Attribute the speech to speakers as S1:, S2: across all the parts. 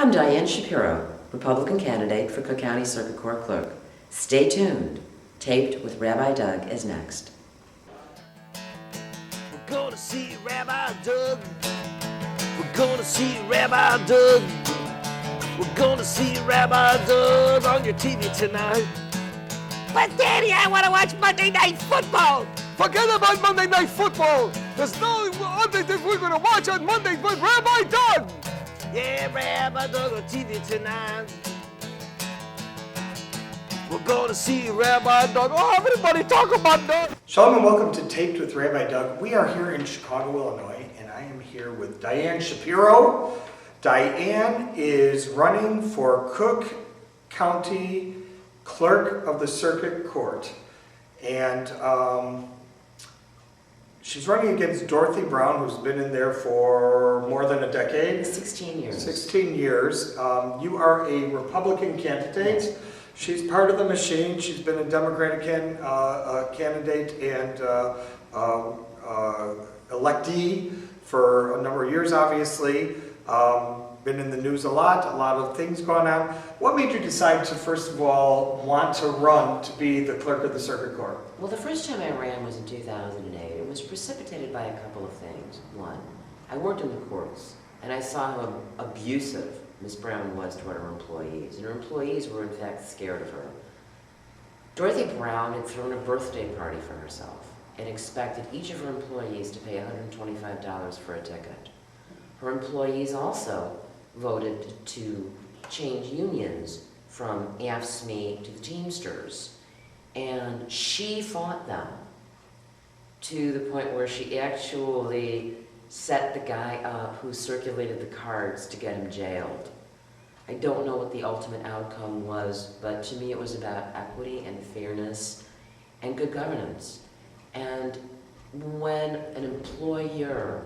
S1: I'm Diane Shapiro, Republican candidate for Cook County Circuit Court Clerk. Stay tuned. Taped with Rabbi Doug is next.
S2: We're gonna see Rabbi Doug. We're gonna see Rabbi Doug. We're gonna see Rabbi Doug on your TV tonight.
S3: But Daddy, I want to watch Monday Night Football.
S4: Forget about Monday Night Football. There's no other thing we're going to watch on Monday but Rabbi Doug.
S2: Yeah, Rabbi Doug on TV tonight. We're gonna see Rabbi Doug. Oh, everybody talk about Doug.
S5: Shalom and welcome to Taped with Rabbi Doug. We are here in Chicago, Illinois, and I am here with Diane Shapiro. Diane is running for Cook County Clerk of the Circuit Court. And she's running against Dorothy Brown, who's been in there for more than a decade.
S1: 16 years.
S5: 16 years. You are a Republican candidate.
S1: Yes.
S5: She's part of the machine. She's been a Democratic candidate and electee for a number of years, obviously. Been in the news a lot of things going on. What made you decide to, first of all, want to run to be the clerk of the circuit court?
S1: Well, the first time I ran was in 2008. It was precipitated by a couple of things. One, I worked in the courts, and I saw how abusive Ms. Brown was toward her employees, and her employees were in fact scared of her. Dorothy Brown had thrown a birthday party for herself and expected each of her employees to pay $125 for a ticket. Her employees also voted to change unions from AFSCME to the Teamsters, and she fought them to the point where she actually set the guy up who circulated the cards to get him jailed. I don't know what the ultimate outcome was, but to me it was about equity and fairness and good governance. And when an employer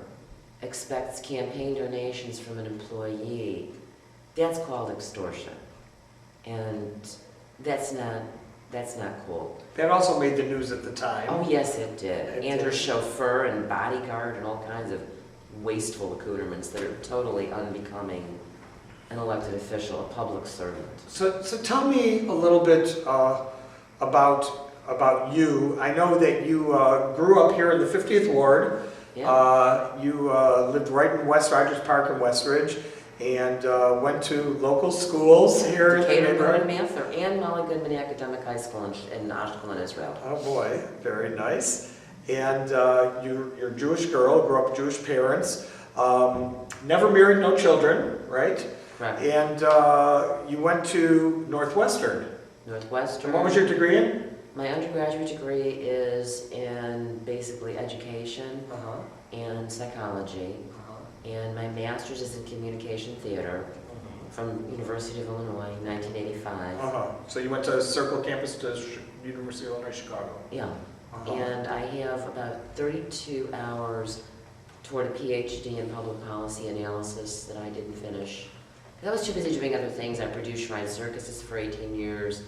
S1: expects campaign donations from an employee, that's called extortion. And that's not cool.
S5: That also made the news at the time.
S1: Oh yes, it did. And her chauffeur and bodyguard and all kinds of wasteful accoutrements that are totally unbecoming an elected official, a public servant.
S5: So tell me a little bit about you. I know that you grew up here in the 50th Ward.
S1: Yeah.
S5: You lived right in West Rogers Park in Westridge and went to local schools here in the
S1: Decatur,
S5: neighborhood.
S1: Mather, and Molly Goodman Academic High School in Ashkelon, Israel.
S5: Oh boy, very nice. And you're a Jewish girl, grew up with Jewish parents, never married, no children, right?
S1: Correct.
S5: And you went to Northwestern.
S1: Northwestern.
S5: And what was your degree in?
S1: My undergraduate degree is in basically education and psychology, and my master's is in communication theater from University of Illinois, 1985.
S5: So you went to Circle Campus to University of Illinois, Chicago.
S1: Yeah, and I have about 32 hours toward a PhD in public policy analysis that I didn't finish. I was too busy doing other things. I produced Shrine Circuses for 18 years.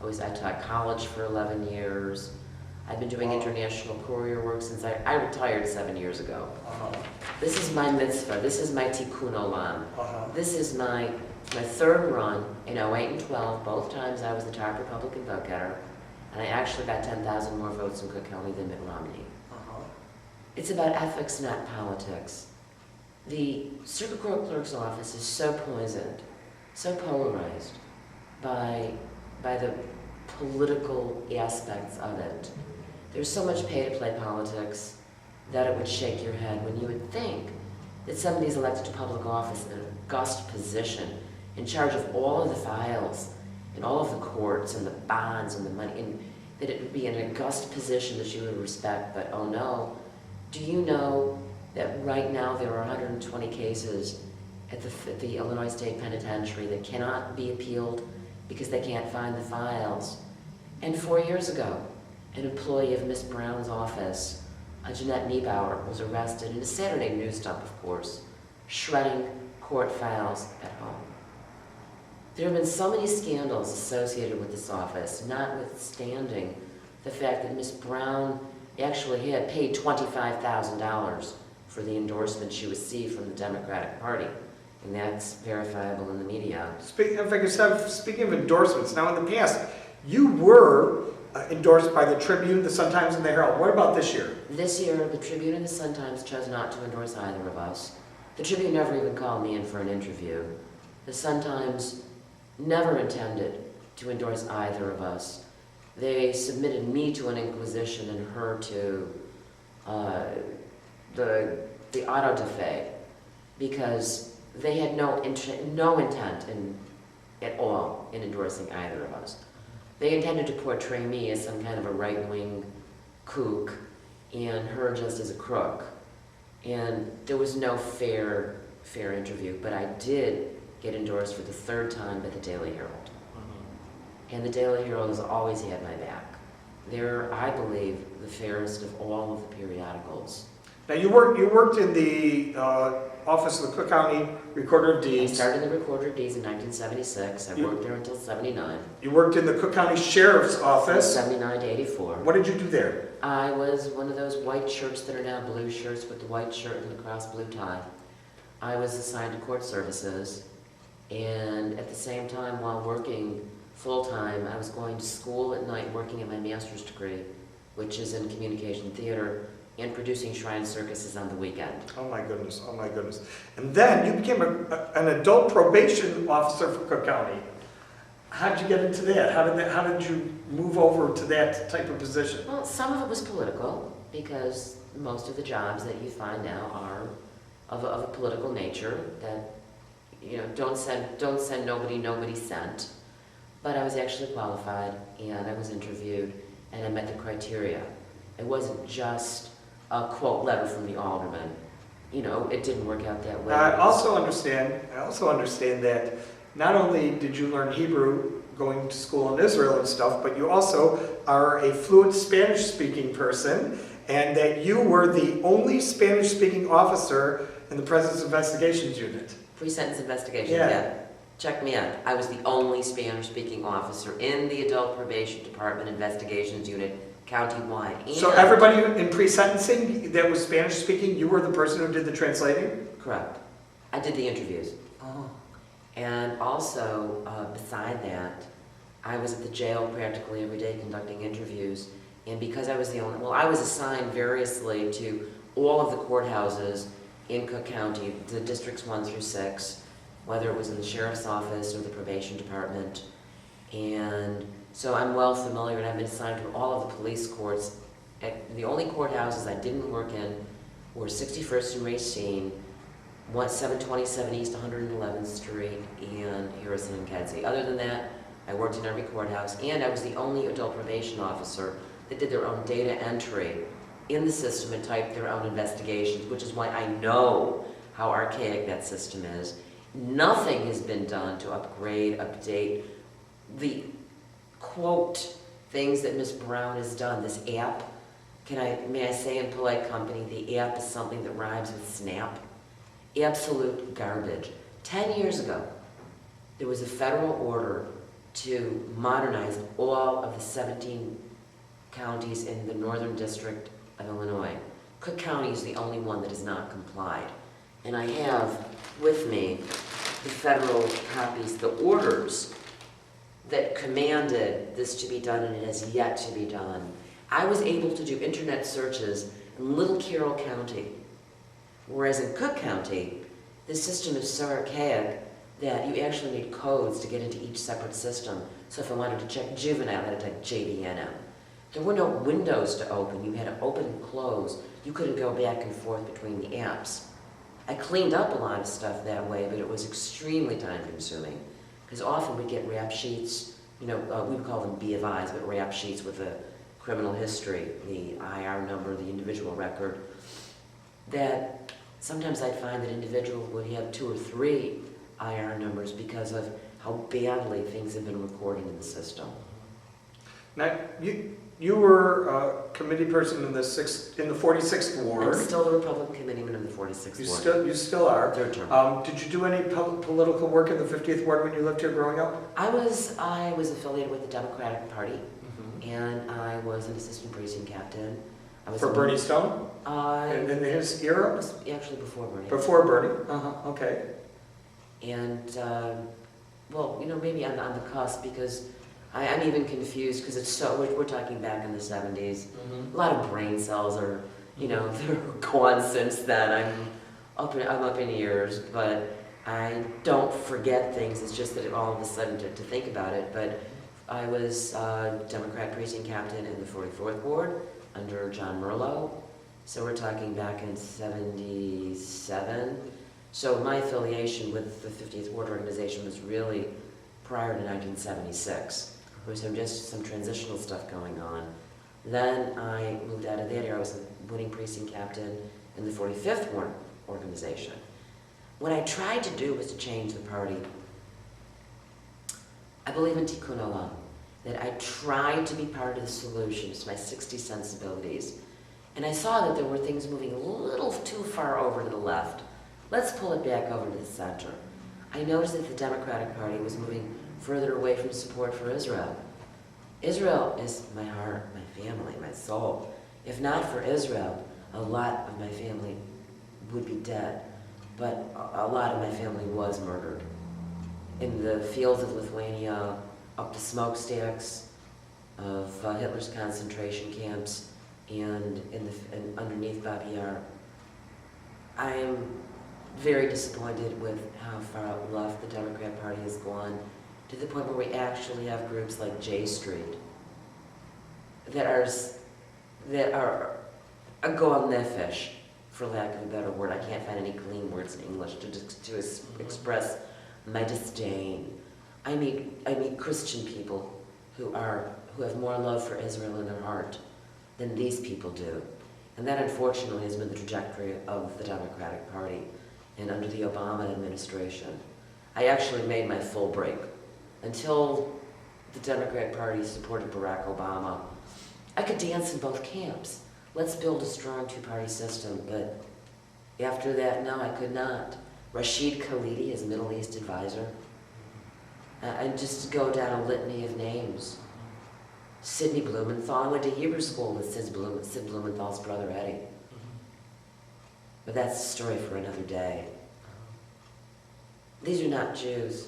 S1: I taught college for 11 years. I've been doing international courier work since I retired 7 years ago. This is my mitzvah. This is my tikkun olam. This is my third run in 08 and 12. Both times I was the top Republican vote getter, and I actually got 10,000 more votes in Cook County than Mitt Romney. It's about ethics, not politics. The Circuit Court Clerk's office is so poisoned, so polarized by the political aspects of it. There's so much pay-to-play politics that it would shake your head when you would think that somebody's elected to public office in an august position in charge of all of the files and all of the courts and the bonds and the money, and that it would be an august position that you would respect, but oh no. Do you know that right now there are 120 cases at the Illinois State Penitentiary that cannot be appealed because they can't find the files? And 4 years ago, an employee of Miss Brown's office, Jeanette Niebauer, was arrested in a Saturday news dump, of course, shredding court files at home. There have been so many scandals associated with this office, notwithstanding the fact that Miss Brown actually had paid $25,000 for the endorsement she received from the Democratic Party. and that's verifiable in the media.
S5: Speaking of endorsements, now in the past, you were endorsed by the Tribune, the Sun-Times, and the Herald. What about this year?
S1: This year, the Tribune and the Sun-Times chose not to endorse either of us. The Tribune never even called me in for an interview. The Sun-Times never intended to endorse either of us. They submitted me to an inquisition and her to the auto da fe because they had no intent at all in endorsing either of us. They intended to portray me as some kind of a right-wing kook and her just as a crook. And there was no fair interview, but I did get endorsed for the third time by the Daily Herald. And the Daily Herald has always had my back. They're, I believe, the fairest of all of the periodicals.
S5: Now you worked in the office of the Cook County Recorder of
S1: I
S5: Deeds.
S1: started in the Recorder of Deeds in 1976. I worked there until 79.
S5: You worked in the Cook County Sheriff's
S1: From
S5: Office.
S1: 79 to 84.
S5: What did you do there?
S1: I was one of those white shirts that are now blue shirts with the white shirt and the cross blue tie. I was assigned to court services, and at the same time, while working full-time, I was going to school at night working at my master's degree, which is in communication theater, and producing shrine circuses on the weekend.
S5: Oh my goodness, oh my goodness. And then you became an adult probation officer for Cook County. How did you get into that? How did you move over to that type of position?
S1: Well, some of it was political, because most of the jobs that you find now are of a political nature that, you know, don't send nobody sent. But I was actually qualified, and I was interviewed, and I met the criteria. It wasn't just a quote letter from the alderman. You know, it didn't work out that way.
S5: I also understand that not only did you learn Hebrew going to school in Israel and stuff, but you also are a fluent Spanish-speaking person, and that you were the only Spanish-speaking officer in the President's Investigations Unit.
S1: Pre-sentence investigation,
S5: Yeah.
S1: yeah. Check me out. I was the only Spanish-speaking officer in the Adult Probation Department Investigations Unit, countywide. And
S5: So everybody in pre-sentencing that was Spanish-speaking, you were the person who did the translating?
S1: Correct. I did the interviews.
S5: Oh.
S1: And also, beside that, I was at the jail practically every day conducting interviews. And because I was the only, well, I was assigned variously to all of the courthouses in Cook County, the districts 1 through 6, whether it was in the sheriff's office or the probation department. And so I'm well familiar, and I've been assigned to all of the police courts. The only courthouses I didn't work in were 61st and Racine, 727 East 111th Street, and Harrison and Kedzie. Other than that, I worked in every courthouse, and I was the only adult probation officer that did their own data entry in the system and typed their own investigations, which is why I know how archaic that system is. Nothing has been done to upgrade, update the quote things that Ms. Brown has done. This app, may I say in polite company, the app is something that rhymes with snap. Absolute garbage. 10 years ago, there was a federal order to modernize all of the 17 counties in the Northern District of Illinois. Cook County is the only one that has not complied. And I have with me the federal copies, the orders that commanded this to be done, and it has yet to be done. I was able to do internet searches in Little Carroll County, whereas in Cook County, the system is so archaic that you actually need codes to get into each separate system. So if I wanted to check juvenile, I had to type JVNM. There were no windows to open. You had to open and close. You couldn't go back and forth between the apps. I cleaned up a lot of stuff that way, but it was extremely time-consuming. Because often we get rap sheets, you know, we would call them B of Is, but rap sheets with the criminal history, the IR number, the individual record, that sometimes I'd find that individuals would have 2 or 3 IR numbers because of how badly things have been recorded in the system.
S5: Now, you were a committee person in the 46th Ward.
S1: I'm still the Republican committeeman in the 46th Ward.
S5: You still are.
S1: Third term.
S5: Did you do any political work in the 50th Ward when you lived here growing up?
S1: I was affiliated with the Democratic Party, and I was an assistant precinct captain. I was
S5: For Bernie Stone?
S1: In
S5: In his era?
S1: actually before Bernie.
S5: Before Bernie? Okay.
S1: And, well, you know, maybe on the cusp, because I'm even confused, because it's so, we're talking back in the 70s. A lot of brain cells are, you know, they're gone since then. I'm up in years, but I don't forget things. It's just that all of a sudden to think about it. But I was Democrat precinct captain in the 44th Ward under John Merlo. So we're talking back in 77. So my affiliation with the 50th Ward organization was really prior to 1976. There was just some transitional stuff going on. Then I moved out of that area. I was a winning precinct captain in the 45th Ward organization. What I tried to do was to change the party. I believe in tikkun olam, that I tried to be part of the solution to my 60 sensibilities. And I saw that there were things moving a little too far over to the left. Let's pull it back over to the center. I noticed that the Democratic Party was moving further away from support for Israel. Israel is my heart, my family, my soul. If not for Israel, a lot of my family would be dead. But a lot of my family was murdered. In the fields of Lithuania, up the smokestacks of Hitler's concentration camps, and underneath Babi Yar. I am very disappointed with how far left the Democrat Party has gone, to the point where we actually have groups like J Street that are a gone nefesh, for lack of a better word. I can't find any clean words in English to express my disdain. I meet Christian people who have more love for Israel in their heart than these people do. And that, unfortunately, has been the trajectory of the Democratic Party and under the Obama administration. I actually made my full break. Until the Democratic Party supported Barack Obama, I could dance in both camps. Let's build a strong two-party system, but after that, no, I could not. Rashid Khalidi, his Middle East advisor, and just go down a litany of names. Sidney Blumenthal. I went to Hebrew school with Sid Blumenthal's brother Eddie. But that's a story for another day. These are not Jews.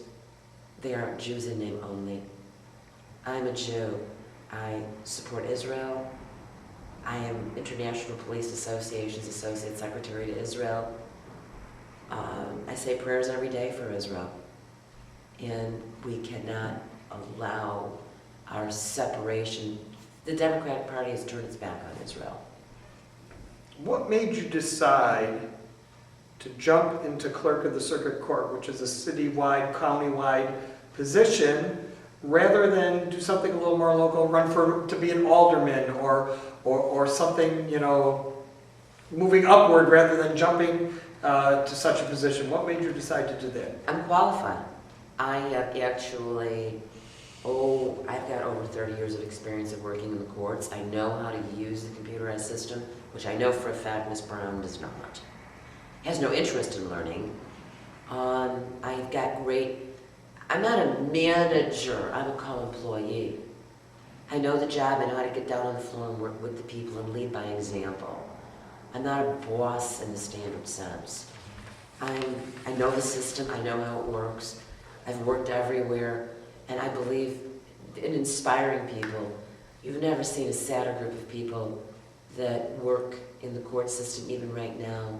S1: They aren't Jews in name only. I'm a Jew. I support Israel. I am International Police Association's Associate Secretary to Israel. I say prayers every day for Israel. And we cannot allow our separation. The Democratic Party has turned its back on Israel.
S5: What made you decide to jump into clerk of the circuit court, which is a citywide, countywide position, rather than do something a little more local, run to be an alderman or something, you know, moving upward rather than jumping to such a position? What made you decide to do that?
S1: I'm qualified. I have actually, I've got over 30 years of experience of working in the courts. I know how to use the computerized system, which I know for a fact Ms. Brown does not. Has no interest in learning. I've got I'm not a manager, I'm a co-employee. I know the job, I know how to get down on the floor and work with the people and lead by example. I'm not a boss in the standard sense. I know the system, I know how it works. I've worked everywhere, and I believe in inspiring people. You've never seen a sadder group of people that work in the court system, even right now.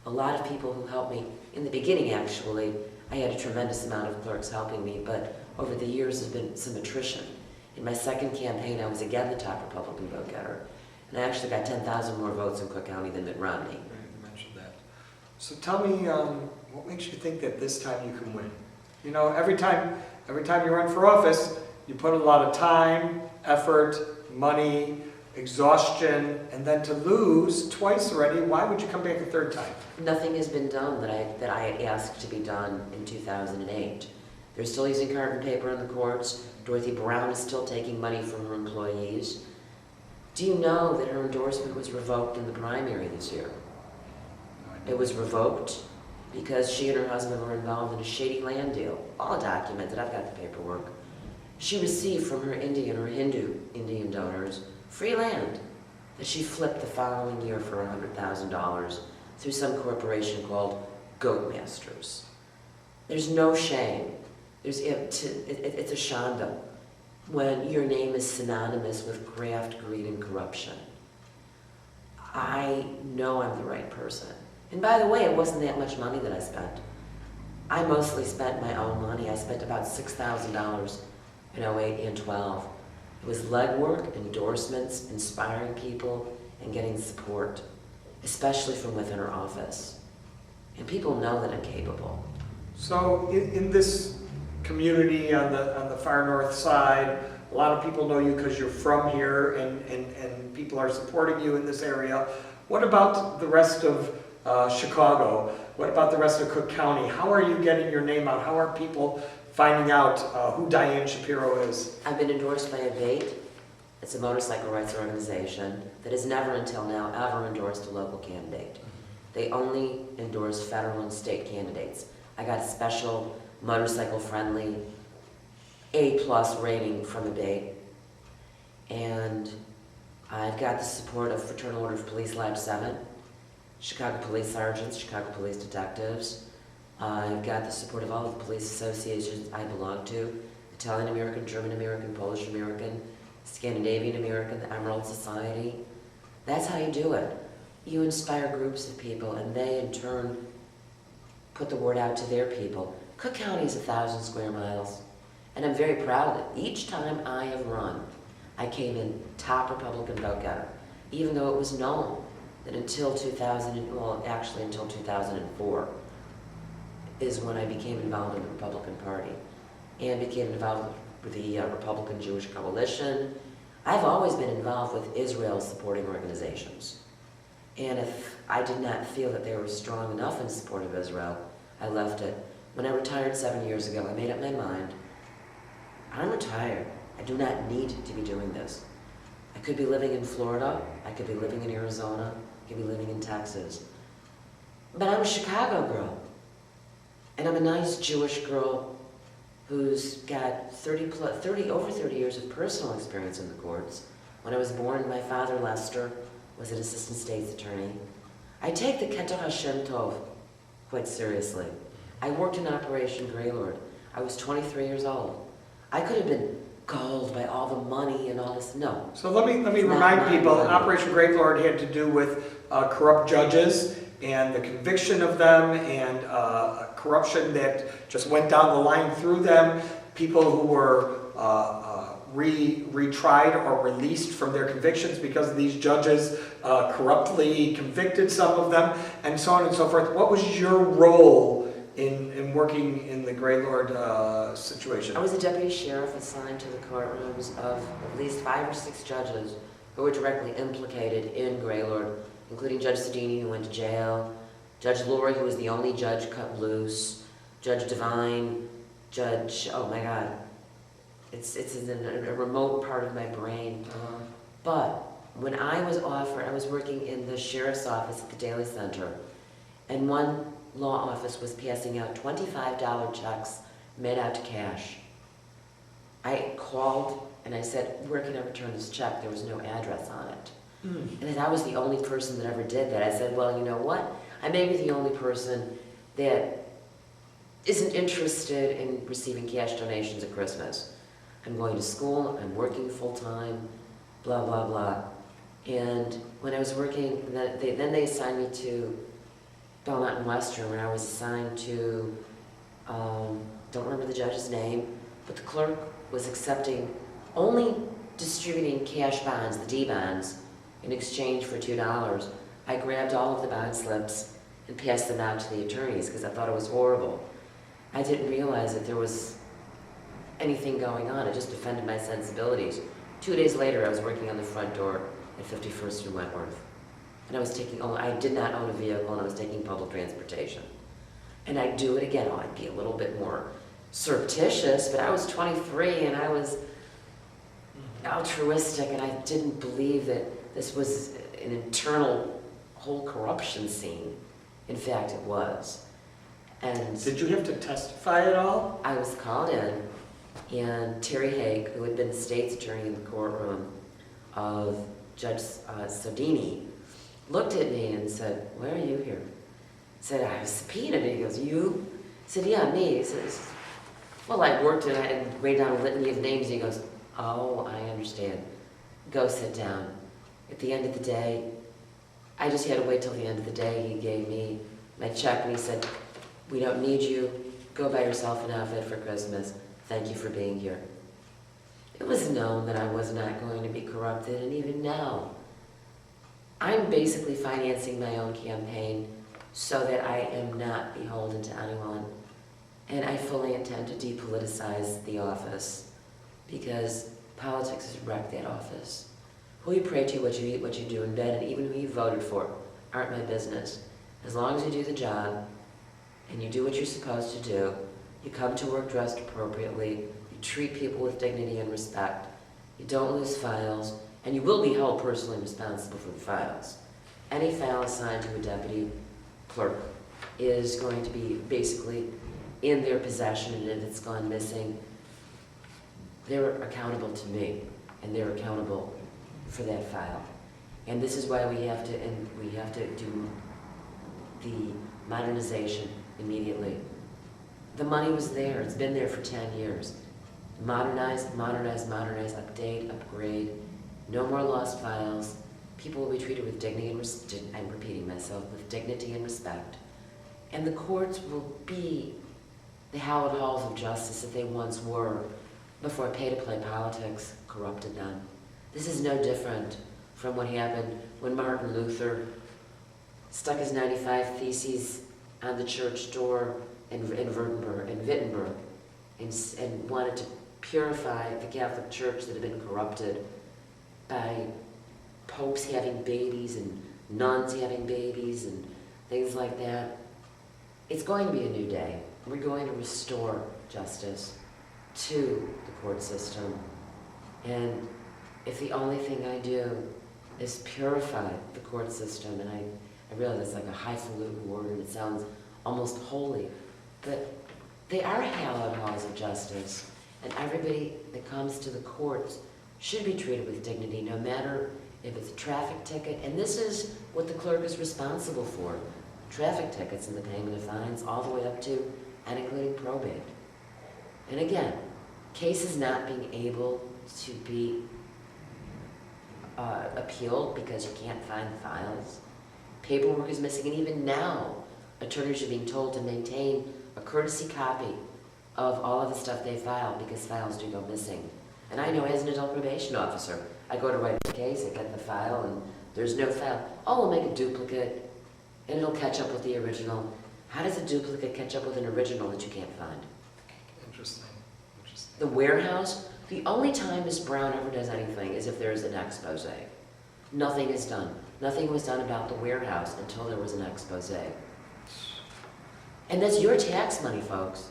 S1: A lot of people who helped me, in the beginning actually, I had a tremendous amount of clerks helping me, but over the years there's been some attrition. In my second campaign, I was again the top Republican vote getter, and I actually got 10,000 more votes in Cook County than Mitt Romney.
S5: You mentioned that. So tell me, what makes you think that this time you can win? You know, every time you run for office, you put a lot of time, effort, money, exhaustion, and then to lose twice already, why would you come back a third time?
S1: Nothing has been done that I had asked to be done in 2008. They're still using carbon paper in the courts. Dorothy Brown is still taking money from her employees. Do you know that her endorsement was revoked in the primary this year? It was revoked because she and her husband were involved in a shady land deal, all documented. I've got the paperwork. She received from her Indian or Hindu Indian donors free land that she flipped the following year for $100,000 through some corporation called Goat Masters. There's no shame. It's a shanda when your name is synonymous with graft, greed, and corruption. I know I'm the right person. And by the way, it wasn't that much money that I spent. I mostly spent my own money. I spent about $6,000 in 08 and 12. It was legwork, endorsements, inspiring people, and getting support, especially from within our office. And people know that I'm capable.
S5: So in this community on the far north side, a lot of people know you because you're from here and people are supporting you in this area. What about the rest of Chicago? What about the rest of Cook County? How are you getting your name out? How are people finding out who Diane Shapiro is?
S1: I've been endorsed by ABATE. It's a motorcycle rights organization that has never until now ever endorsed a local candidate. They only endorse federal and state candidates. I got a special motorcycle-friendly A+ rating from ABATE. And I've got the support of Fraternal Order of Police Lodge 7, Chicago Police Sergeants, Chicago Police Detectives. I've got the support of all of the police associations I belong to, Italian American, German American, Polish American, Scandinavian American, the Emerald Society. That's how you do it. You inspire groups of people and they in turn put the word out to their people. Cook County is 1,000 square miles and I'm very proud of it. Each time I have run, I came in top Republican vote getter, even though it was known that until 2004 is when I became involved in the Republican Party and became involved with the Republican Jewish Coalition. I've always been involved with Israel supporting organizations. And if I did not feel that they were strong enough in support of Israel, I left it. When I retired 7 years ago, I made up my mind. I'm retired. I do not need to be doing this. I could be living in Florida. I could be living in Arizona. I could be living in Texas. But I'm a Chicago girl. And I'm a nice Jewish girl who's got over 30 years of personal experience in the courts. When I was born, my father, Lester, was an assistant state's attorney. I take the Keter Hashem Tov quite seriously. I worked in Operation Greylord. I was 23 years old. I could have been gulled by all the money and all this. No.
S5: So let me remind people, Operation Greylord had to do with corrupt judges and the conviction of them and corruption that just went down the line through them, people who were retried or released from their convictions because these judges corruptly convicted some of them, and so on and so forth. What was your role in working in the Greylord situation?
S1: I was a deputy sheriff assigned to the courtrooms of at least 5 or 6 judges who were directly implicated in Greylord, including Judge Sedini, who went to jail, Judge Laurie, who was the only judge cut loose, Judge Devine, Judge, oh my God, it's in a remote part of my brain. But when I was offered, I was working in the sheriff's office at the Daily Center, and one law office was passing out $25 checks made out to cash. I called and I said, where can I return this check? There was no address on it. And I was the only person that ever did that. I said, well, you know what? I may be the only person that isn't interested in receiving cash donations at Christmas. I'm going to school, I'm working full-time, blah, blah, blah. And when I was working, then they assigned me to Belmont and Western, where I was assigned to, don't remember the judge's name, but the clerk was accepting, only distributing cash bonds, the D bonds, in exchange for $2. I grabbed all of the bond slips and passed them out to the attorneys because I thought it was horrible. I didn't realize that there was anything going on. I just defended my sensibilities. 2 days later, I was working on the front door at 51st and Wentworth. And I did not own a vehicle and I was taking public transportation. And I'd do it again. I'd be a little bit more surreptitious, but I was 23 and I was altruistic and I didn't believe that this was an internal whole corruption scene. In fact, it was. And
S5: did you have to testify at all?
S1: I was called in, and Terry Haig, who had been the state's attorney in the courtroom of Judge Sedini, looked at me and said, why are you here? I said, I was subpoenaed. And he goes, you? I said, yeah, me. He says, well, I worked and I wrote down a litany of names. He goes, oh, I understand. Go sit down. At the end of the day, I just had to wait till the end of the day. He gave me my check and he said, we don't need you. Go buy yourself an outfit for Christmas. Thank you for being here. It was known that I was not going to be corrupted, and even now, I'm basically financing my own campaign so that I am not beholden to anyone. And I fully intend to depoliticize the office because politics has wrecked that office. Who you pray to, what you eat, what you do in bed, and even who you voted for aren't my business. As long as you do the job and you do what you're supposed to do, you come to work dressed appropriately, you treat people with dignity and respect, you don't lose files, and you will be held personally responsible for the files. Any file assigned to a deputy clerk is going to be basically in their possession, and if it's gone missing, they're accountable to me, and they're accountable for that file. And this is why we have to do the modernization immediately. The money was there, it's been there for 10 years. Modernize, modernize, modernize, update, upgrade, no more lost files. People will be treated with dignity and I'm repeating myself, with dignity and respect. And the courts will be the hallowed halls of justice that they once were before pay-to-play politics corrupted them. This is no different from what happened when Martin Luther stuck his 95 Theses on the church door in Wittenberg, and wanted to purify the Catholic Church that had been corrupted by popes having babies and nuns having babies and things like that. It's going to be a new day. We're going to restore justice to the court system. And if the only thing I do is purify the court system, and I realize it's like a highfalutin word and it sounds almost holy, but they are hallowed halls of justice, and everybody that comes to the courts should be treated with dignity, no matter if it's a traffic ticket, and this is what the clerk is responsible for, traffic tickets and the payment of fines, all the way up to and including probate. And again, cases not being able to be appealed because you can't find the files, paperwork is missing, and even now, attorneys are being told to maintain a courtesy copy of all of the stuff they file because files do go missing. And I know as an adult probation officer, I go to write a case, I get the file, and there's no file. Oh, we'll make a duplicate, and it'll catch up with the original. How does a duplicate catch up with an original that you can't find?
S5: Interesting, interesting.
S1: The warehouse, the only time Ms. Brown ever does anything is if there's an expose. Nothing is done. Nothing was done about the warehouse until there was an expose. And that's your tax money, folks.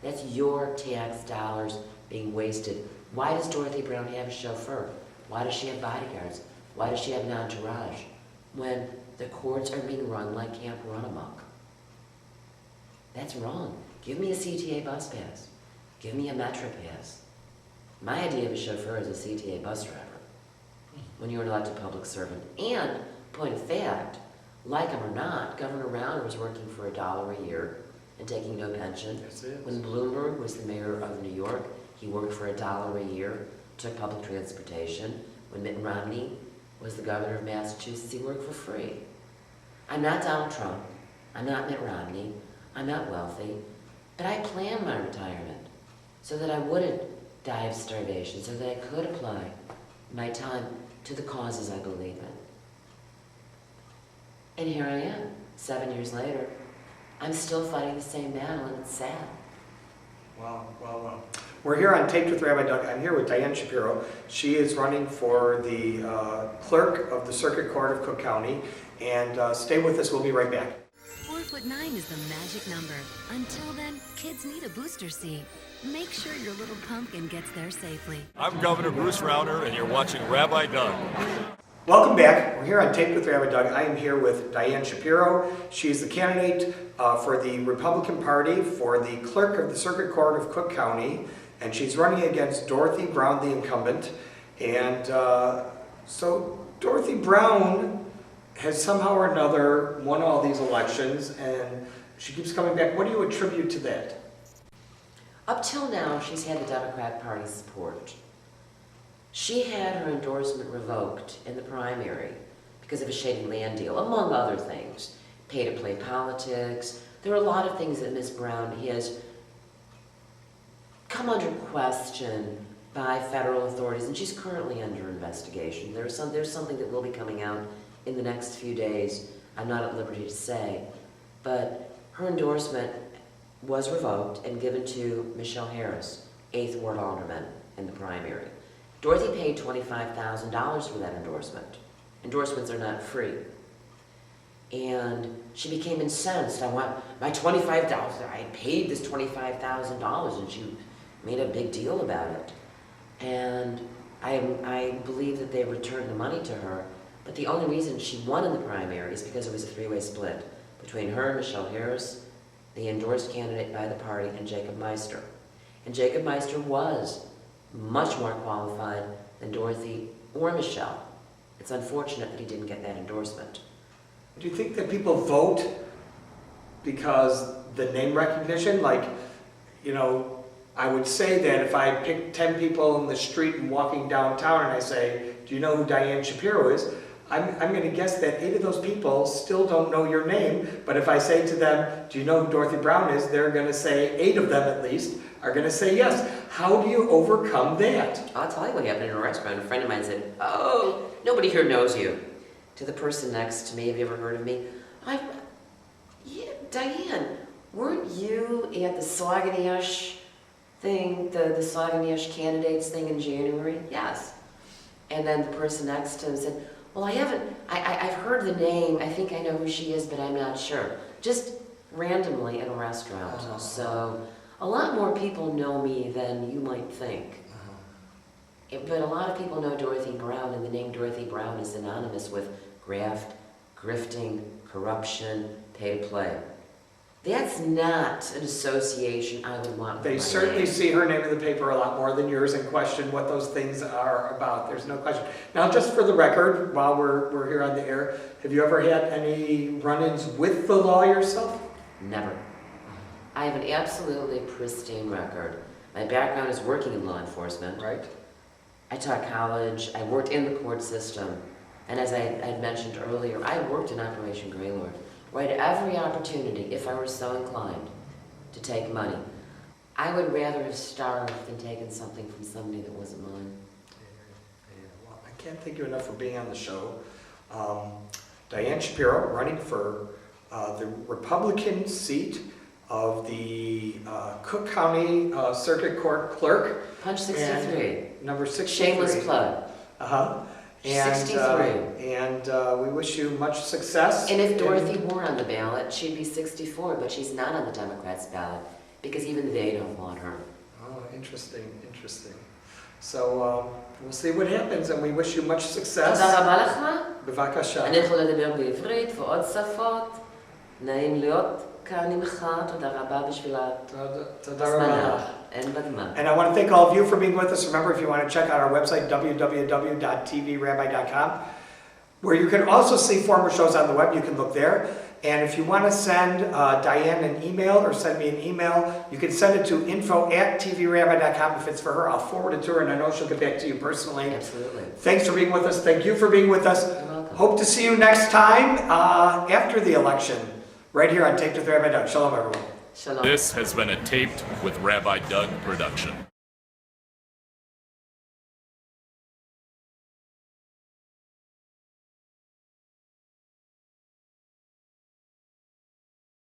S1: That's your tax dollars being wasted. Why does Dorothy Brown have a chauffeur? Why does she have bodyguards? Why does she have an entourage? When the courts are being run like Camp Run Amok. That's wrong. Give me a CTA bus pass. Give me a Metro pass. My idea of a chauffeur is a CTA bus driver when you're an elected public servant. And, point of fact, like him or not, Governor Rauner was working for $1 a year and taking no pension.
S5: Yes, it is.
S1: When Bloomberg was the mayor of New York, he worked for $1 a year, took public transportation. When Mitt Romney was the governor of Massachusetts, he worked for free. I'm not Donald Trump. I'm not Mitt Romney. I'm not wealthy. But I planned my retirement so that I wouldn't die of starvation, so that I could apply my time to the causes I believe in. And here I am, 7 years later. I'm still fighting the same battle, and it's sad.
S5: Wow, wow, wow. We're here on Taped with Rabbi Doug. I'm here with Diane Shapiro. She is running for the clerk of the Circuit Court of Cook County. And stay with us, we'll be right back.
S6: 4'9" is the magic number. Until then, kids need a booster seat. Make sure your little pumpkin gets there safely.
S7: I'm Governor Bruce Rauner, and you're watching Rabbi Doug.
S5: Welcome back. We're here on Taped with Rabbi Doug. I am here with Diane Shapiro. She's the candidate for the Republican Party for the clerk of the Circuit Court of Cook County, and she's running against Dorothy Brown, the incumbent. And so Dorothy Brown has somehow or another won all these elections, and she keeps coming back. What do you attribute to that?
S1: Up till now, she's had the Democrat Party's support. She had her endorsement revoked in the primary because of a shady land deal, among other things. Pay-to-play politics. There are a lot of things that Ms. Brown has come under question by federal authorities, and she's currently under investigation. There's something that will be coming out in the next few days. I'm not at liberty to say, but her endorsement was revoked and given to Michelle Harris, 8th Ward Alderman, in the primary. Dorothy paid $25,000 for that endorsement. Endorsements are not free. And she became incensed. I want my $25,000. I paid this $25,000, and she made a big deal about it. And I believe that they returned the money to her, but the only reason she won in the primary is because it was a three-way split between her and Michelle Harris, the endorsed candidate by the party, and Jacob Meister. And Jacob Meister was much more qualified than Dorothy or Michelle. It's unfortunate that he didn't get that endorsement.
S5: Do you think that people vote because the name recognition? Like, you know, I would say that if I pick 10 people in the street and walking downtown and I say, do you know who Diane Shapiro is? I'm going to guess that 8 of those people still don't know your name, but if I say to them, do you know who Dorothy Brown is? They're going to say, 8 of them at least, are going to say yes. How do you overcome that?
S1: I'll tell you what happened in a restaurant. A friend of mine said, oh, nobody here knows you. To the person next to me, have you ever heard of me? Yeah, Diane, weren't you at the Sauganash thing, the Sauganash candidates thing in January? Yes. And then the person next to him said, well, I've heard the name, I think I know who she is, but I'm not sure. Just randomly in a restaurant. So a lot more people know me than you might think. But a lot of people know Dorothy Brown, and the name Dorothy Brown is synonymous with graft, grifting, corruption, pay to play. That's not an association I would want with
S5: They
S1: my
S5: certainly
S1: name.
S5: see her name in the paper a lot more than yours and question what those things are about. There's no question. Now, just for the record, while we're here on the air, have you ever had any run-ins with the law yourself?
S1: Never. I have an absolutely pristine record. My background is working in law enforcement.
S5: Right.
S1: I taught college, I worked in the court system, and as I had mentioned earlier, I worked in Operation Greylord. Right, every opportunity, if I were so inclined to take money. I would rather have starved than taken something from somebody that wasn't mine.
S5: Yeah, well, I can't thank you enough for being on the show. Diane Shapiro, running for the Republican seat of the Cook County Circuit Court Clerk.
S1: Punch 63.
S5: And number 63.
S1: Shameless plug.
S5: And,
S1: 63.
S5: And we wish you much success.
S1: And if Dorothy were on the ballot, she'd be 64, but she's not on the Democrats' ballot because even they don't want her.
S5: Oh, interesting, interesting. So we'll see what happens, and we wish you much success.
S1: תודה רבה לך.
S5: בבקשה.
S1: אני יכולה לדבר בעברית ועוד שפות. נעים להיות כאן עמך. תודה רבה בשביל
S5: תודה רבה.
S1: אין בזמן.
S5: And I want to thank all of you for being with us. Remember, if you want to check out our website, www.tvrabbi.com, where you can also see former shows on the web. You can look there. And if you want to send Diane an email or send me an email, you can send it to info@tvrabbi.com. If it's for her, I'll forward it to her, and I know she'll get back to you personally.
S1: Absolutely.
S5: Thanks for being with us. Thank you for being with us.
S1: You're welcome.
S5: Hope to see you next time after the election, right here on Taped with Rabbi Doug. Shalom, everyone.
S1: Shalom.
S7: This has been a Taped with Rabbi Doug production.